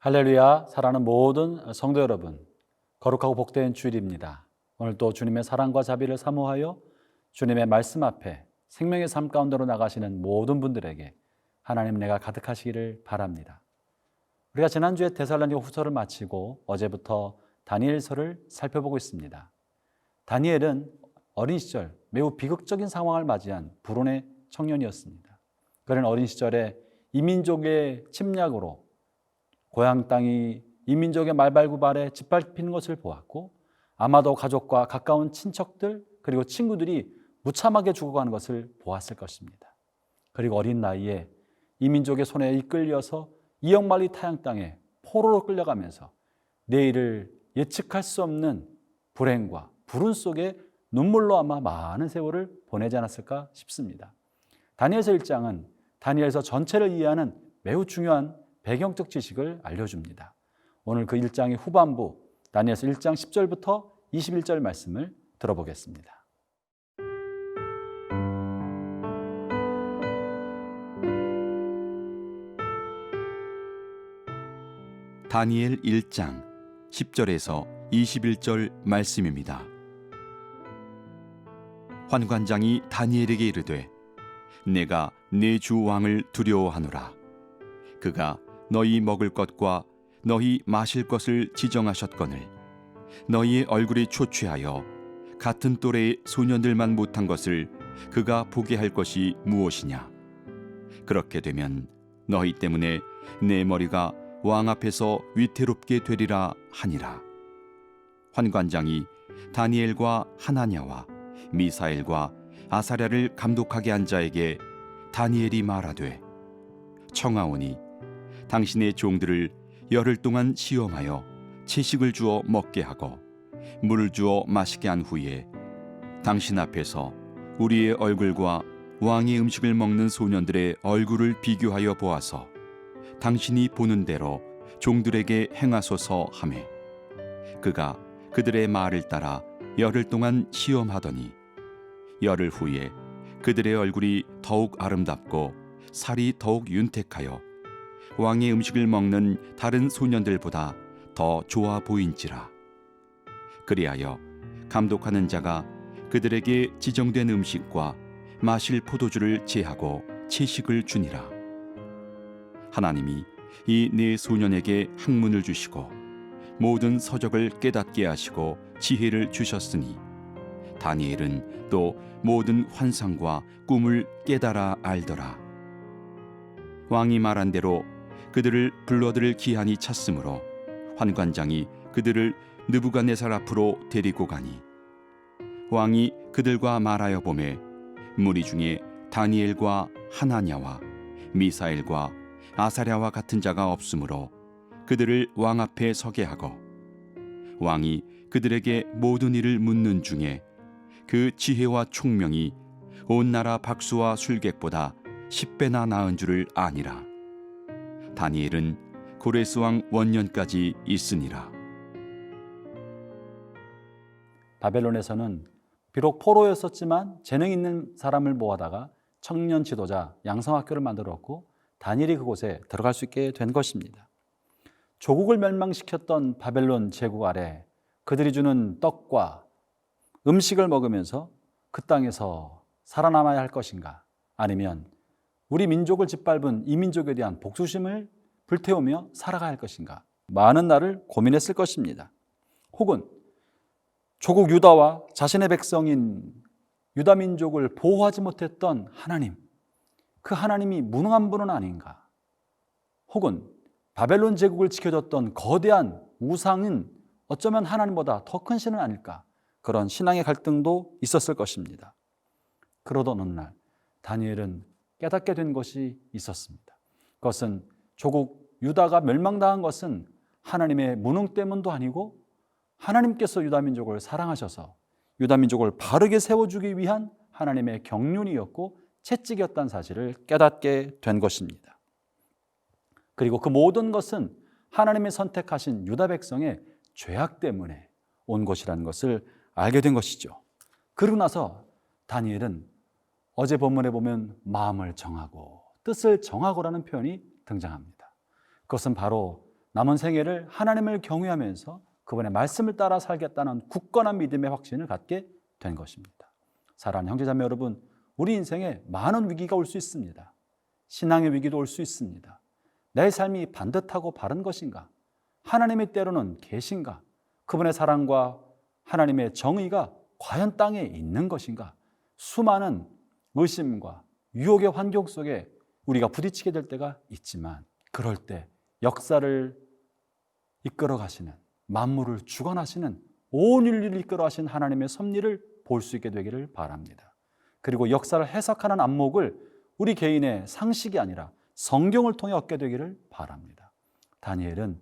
할렐루야, 사랑하는 모든 성도 여러분, 거룩하고 복된 주일입니다. 오늘도 주님의 사랑과 자비를 사모하여 주님의 말씀 앞에 생명의 삶 가운데로 나가시는 모든 분들에게 하나님 은혜가 가득하시기를 바랍니다. 우리가 지난주에 데살로니가 후서를 마치고 어제부터 다니엘서를 살펴보고 있습니다. 다니엘은 어린 시절 매우 비극적인 상황을 맞이한 불온의 청년이었습니다. 그는 어린 시절에 이민족의 침략으로 고향 땅이 이민족의 말발굽발에 짓밟히는 것을 보았고, 아마도 가족과 가까운 친척들 그리고 친구들이 무참하게 죽어가는 것을 보았을 것입니다. 그리고 어린 나이에 이민족의 손에 이끌려서 이역만리 타양 땅에 포로로 끌려가면서 내일을 예측할 수 없는 불행과 불운 속에 눈물로 아마 많은 세월을 보내지 않았을까 싶습니다. 다니엘서 1장은 다니엘서 전체를 이해하는 매우 중요한 배경적 지식을 알려줍니다. 오늘 그 1장의 후반부 다니엘서 1장 10절부터 21절 말씀을 들어보겠습니다. 다니엘 1장 10절에서 21절 말씀입니다. 환관장이 다니엘에게 이르되 내가 내 주 왕을 두려워하노라. 그가 너희 먹을 것과 너희 마실 것을 지정하셨거늘 너희의 얼굴이 초췌하여 같은 또래의 소년들만 못한 것을 그가 보게 할 것이 무엇이냐. 그렇게 되면 너희 때문에 내 머리가 왕 앞에서 위태롭게 되리라 하니라. 환관장이 다니엘과 하나냐와 미사엘과 아사랴를 감독하게 한 자에게 다니엘이 말하되 청하오니 당신의 종들을 열흘 동안 시험하여 채식을 주어 먹게 하고 물을 주어 마시게 한 후에 당신 앞에서 우리의 얼굴과 왕의 음식을 먹는 소년들의 얼굴을 비교하여 보아서 당신이 보는 대로 종들에게 행하소서 하매 그가 그들의 말을 따라 열흘 동안 시험하더니 열흘 후에 그들의 얼굴이 더욱 아름답고 살이 더욱 윤택하여 왕의 음식을 먹는 다른 소년들보다 더 좋아 보인지라. 그리하여 감독하는 자가 그들에게 지정된 음식과 마실 포도주를 제하고 채식을 주니라. 하나님이 이 네 소년에게 학문을 주시고 모든 서적을 깨닫게 하시고 지혜를 주셨으니 다니엘은 또 모든 환상과 꿈을 깨달아 알더라. 왕이 말한 대로 그들을 불러들일 기한이 찼으므로 환관장이 그들을 느부갓네살 앞으로 데리고 가니 왕이 그들과 말하여 보매 무리 중에 다니엘과 하나냐와 미사엘과 아사랴와 같은 자가 없으므로 그들을 왕 앞에 서게 하고 왕이 그들에게 모든 일을 묻는 중에 그 지혜와 총명이 온 나라 박수와 술객보다 10배나 나은 줄을 아니라. 다니엘은 고레스 왕 원년까지 있으니라. 바벨론에서는 비록 포로였었지만 재능 있는 사람을 모아다가 청년 지도자 양성학교를 만들었고 다니엘이 그곳에 들어갈 수 있게 된 것입니다. 조국을 멸망시켰던 바벨론 제국 아래 그들이 주는 떡과 음식을 먹으면서 그 땅에서 살아남아야 할 것인가, 아니면 우리 민족을 짓밟은 이 민족에 대한 복수심을 불태우며 살아가야 할 것인가, 많은 날을 고민했을 것입니다. 혹은 조국 유다와 자신의 백성인 유다 민족을 보호하지 못했던 하나님, 그 하나님이 무능한 분은 아닌가. 혹은 바벨론 제국을 지켜줬던 거대한 우상은 어쩌면 하나님보다 더 큰 신은 아닐까. 그런 신앙의 갈등도 있었을 것입니다. 그러던 어느 날 다니엘은 깨닫게 된 것이 있었습니다. 그것은 조국 유다가 멸망당한 것은 하나님의 무능 때문도 아니고 하나님께서 유다 민족을 사랑하셔서 유다 민족을 바르게 세워주기 위한 하나님의 경륜이었고 채찍이었다는 사실을 깨닫게 된 것입니다. 그리고 그 모든 것은 하나님의 선택하신 유다 백성의 죄악 때문에 온 것이라는 것을 알게 된 것이죠. 그러고 나서 다니엘은 어제 본문에 보면 마음을 정하고 뜻을 정하고라는 표현이 등장합니다. 그것은 바로 남은 생애를 하나님을 경외하면서 그분의 말씀을 따라 살겠다는 굳건한 믿음의 확신을 갖게 된 것입니다. 사랑하는 형제자매 여러분, 우리 인생에 많은 위기가 올 수 있습니다. 신앙의 위기도 올 수 있습니다. 내 삶이 반듯하고 바른 것인가? 하나님의 때로는 계신가? 그분의 사랑과 하나님의 정의가 과연 땅에 있는 것인가? 수많은 의심과 유혹의 환경 속에 우리가 부딪히게 될 때가 있지만, 그럴 때 역사를 이끌어 가시는, 만물을 주관하시는, 온 인류를 이끌어 가신 하나님의 섭리를 볼 수 있게 되기를 바랍니다. 그리고 역사를 해석하는 안목을 우리 개인의 상식이 아니라 성경을 통해 얻게 되기를 바랍니다. 다니엘은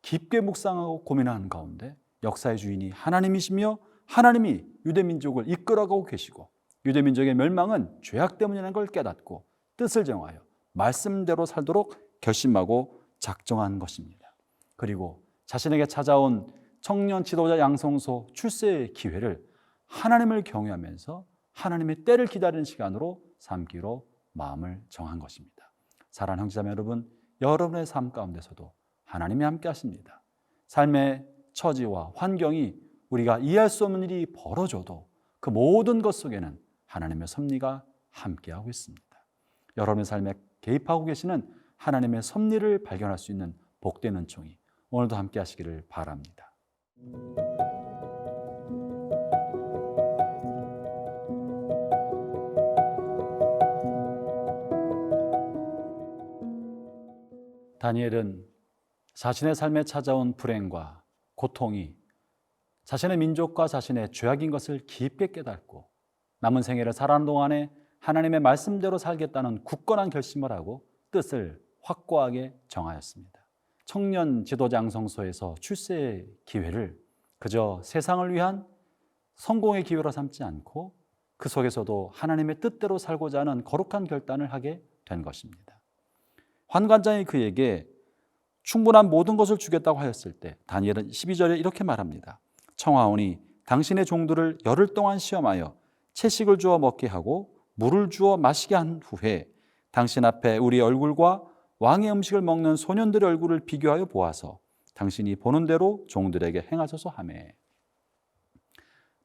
깊게 묵상하고 고민하는 가운데 역사의 주인이 하나님이시며 하나님이 유대민족을 이끌어가고 계시고 유대민족의 멸망은 죄악 때문이라는 걸 깨닫고 뜻을 정하여 말씀대로 살도록 결심하고 작정한 것입니다. 그리고 자신에게 찾아온 청년 지도자 양성소 출세의 기회를 하나님을 경외하면서 하나님의 때를 기다리는 시간으로 삼기로 마음을 정한 것입니다. 사랑하는 형제자매 여러분, 여러분의 삶 가운데서도 하나님이 함께 하십니다. 삶의 처지와 환경이 우리가 이해할 수 없는 일이 벌어져도 그 모든 것 속에는 하나님의 섭리가 함께하고 있습니다. 여러분의 삶에 개입하고 계시는 하나님의 섭리를 발견할 수 있는 복된 은총이 오늘도 함께 하시기를 바랍니다. 다니엘은 자신의 삶에 찾아온 불행과 고통이 자신의 민족과 자신의 죄악인 것을 깊게 깨닫고 남은 생애를 살아가는 동안에 하나님의 말씀대로 살겠다는 굳건한 결심을 하고 뜻을 확고하게 정하였습니다. 청년 지도자 양성소에서 출세의 기회를 그저 세상을 위한 성공의 기회로 삼지 않고 그 속에서도 하나님의 뜻대로 살고자 하는 거룩한 결단을 하게 된 것입니다. 환관장이 그에게 충분한 모든 것을 주겠다고 하였을 때 다니엘은 12절에 이렇게 말합니다. 청하오니 당신의 종들을 열흘 동안 시험하여 채식을 주어 먹게 하고 물을 주어 마시게 한 후에 당신 앞에 우리 얼굴과 왕의 음식을 먹는 소년들의 얼굴을 비교하여 보아서 당신이 보는 대로 종들에게 행하소서 하매.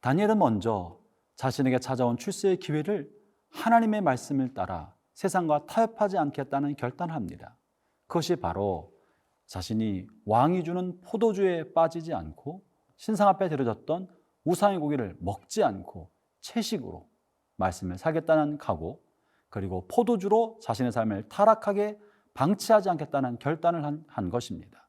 다니엘은 먼저 자신에게 찾아온 출세의 기회를 하나님의 말씀을 따라 세상과 타협하지 않겠다는 결단을 합니다. 그것이 바로 자신이 왕이 주는 포도주에 빠지지 않고 신상 앞에 들여졌던 우상의 고기를 먹지 않고 채식으로 말씀을 살겠다는 각오, 그리고 포도주로 자신의 삶을 타락하게 방치하지 않겠다는 결단을 한 것입니다.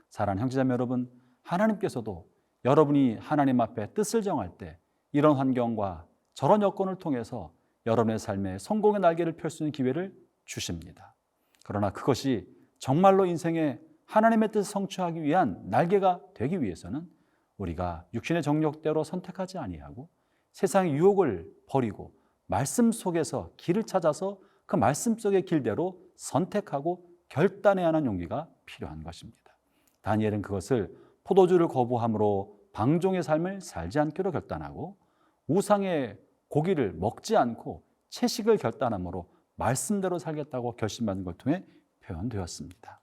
사랑하는 형제자매 여러분, 하나님께서도 여러분이 하나님 앞에 뜻을 정할 때 이런 환경과 저런 여건을 통해서 여러분의 삶에 성공의 날개를 펼 수 있는 기회를 주십니다. 그러나 그것이 정말로 인생에 하나님의 뜻을 성취하기 위한 날개가 되기 위해서는 우리가 육신의 정욕대로 선택하지 아니하고 세상의 유혹을 버리고 말씀 속에서 길을 찾아서 그 말씀 속의 길대로 선택하고 결단해야 하는 용기가 필요한 것입니다. 다니엘은 그것을 포도주를 거부함으로 방종의 삶을 살지 않기로 결단하고 우상의 고기를 먹지 않고 채식을 결단함으로 말씀대로 살겠다고 결심하는 걸 통해 표현되었습니다.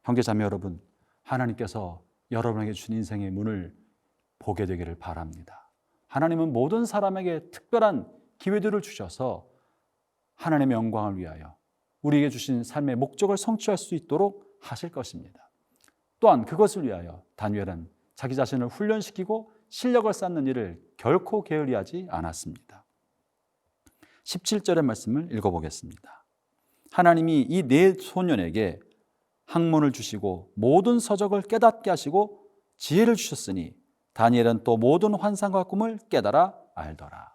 형제자매 여러분, 하나님께서 여러분에게 주신 인생의 문을 보게 되기를 바랍니다. 하나님은 모든 사람에게 특별한 기회들을 주셔서 하나님의 영광을 위하여 우리에게 주신 삶의 목적을 성취할 수 있도록 하실 것입니다. 또한 그것을 위하여 다니엘은 자기 자신을 훈련시키고 실력을 쌓는 일을 결코 게을리하지 않았습니다. 17절의 말씀을 읽어보겠습니다. 하나님이 이 네 소년에게 학문을 주시고 모든 서적을 깨닫게 하시고 지혜를 주셨으니 다니엘은 또 모든 환상과 꿈을 깨달아 알더라.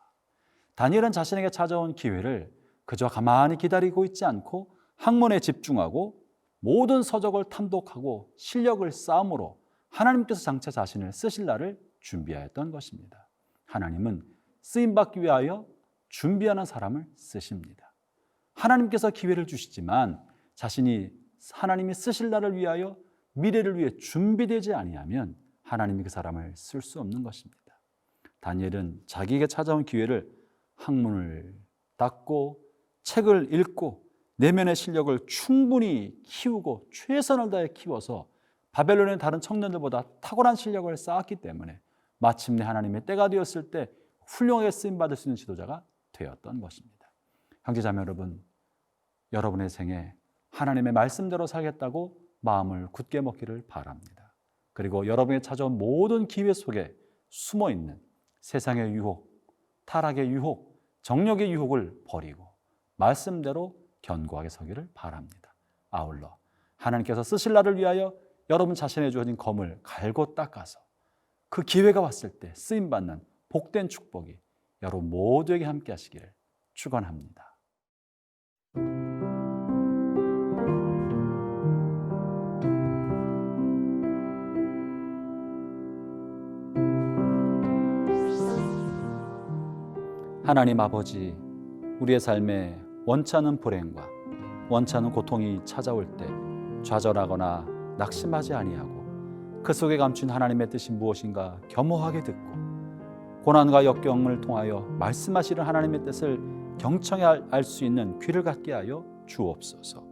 다니엘은 자신에게 찾아온 기회를 그저 가만히 기다리고 있지 않고 학문에 집중하고 모든 서적을 탐독하고 실력을 쌓음으로 하나님께서 장차 자신을 쓰실 날을 준비하였던 것입니다. 하나님은 쓰임받기 위하여 준비하는 사람을 쓰십니다. 하나님께서 기회를 주시지만 자신이 하나님이 쓰실 날을 위하여 미래를 위해 준비되지 아니하면 하나님이 그 사람을 쓸 수 없는 것입니다. 다니엘은 자기에게 찾아온 기회를 학문을 닦고 책을 읽고 내면의 실력을 충분히 키우고 최선을 다해 키워서 바벨론의 다른 청년들보다 탁월한 실력을 쌓았기 때문에 마침내 하나님의 때가 되었을 때 훌륭하게 쓰임받을 수 있는 지도자가 되었던 것입니다. 형제자매 여러분, 여러분의 생에 하나님의 말씀대로 살겠다고 마음을 굳게 먹기를 바랍니다. 그리고 여러분이 찾아온 모든 기회 속에 숨어있는 세상의 유혹, 타락의 유혹, 정욕의 유혹을 버리고 말씀대로 견고하게 서기를 바랍니다. 아울러 하나님께서 쓰실 날을 위하여 여러분 자신의 주어진 검을 갈고 닦아서 그 기회가 왔을 때 쓰임받는 복된 축복이 여러분 모두에게 함께 하시기를 축원합니다. 하나님 아버지, 우리의 삶에 원치 않은 불행과 원치 않은 고통이 찾아올 때 좌절하거나 낙심하지 아니하고 그 속에 감춘 하나님의 뜻이 무엇인가 겸허하게 듣고 고난과 역경을 통하여 말씀하시는 하나님의 뜻을 경청히 알 수 있는 귀를 갖게 하여 주옵소서.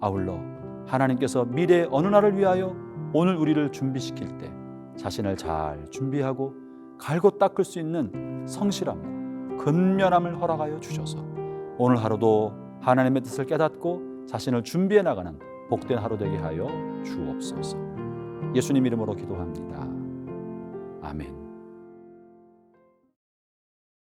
아울러 하나님께서 미래의 어느 날을 위하여 오늘 우리를 준비시킬 때 자신을 잘 준비하고 갈고 닦을 수 있는 성실함과 근면함을 허락하여 주셔서 오늘 하루도 하나님의 뜻을 깨닫고 자신을 준비해 나가는 복된 하루 되게 하여 주옵소서. 예수님 이름으로 기도합니다. 아멘.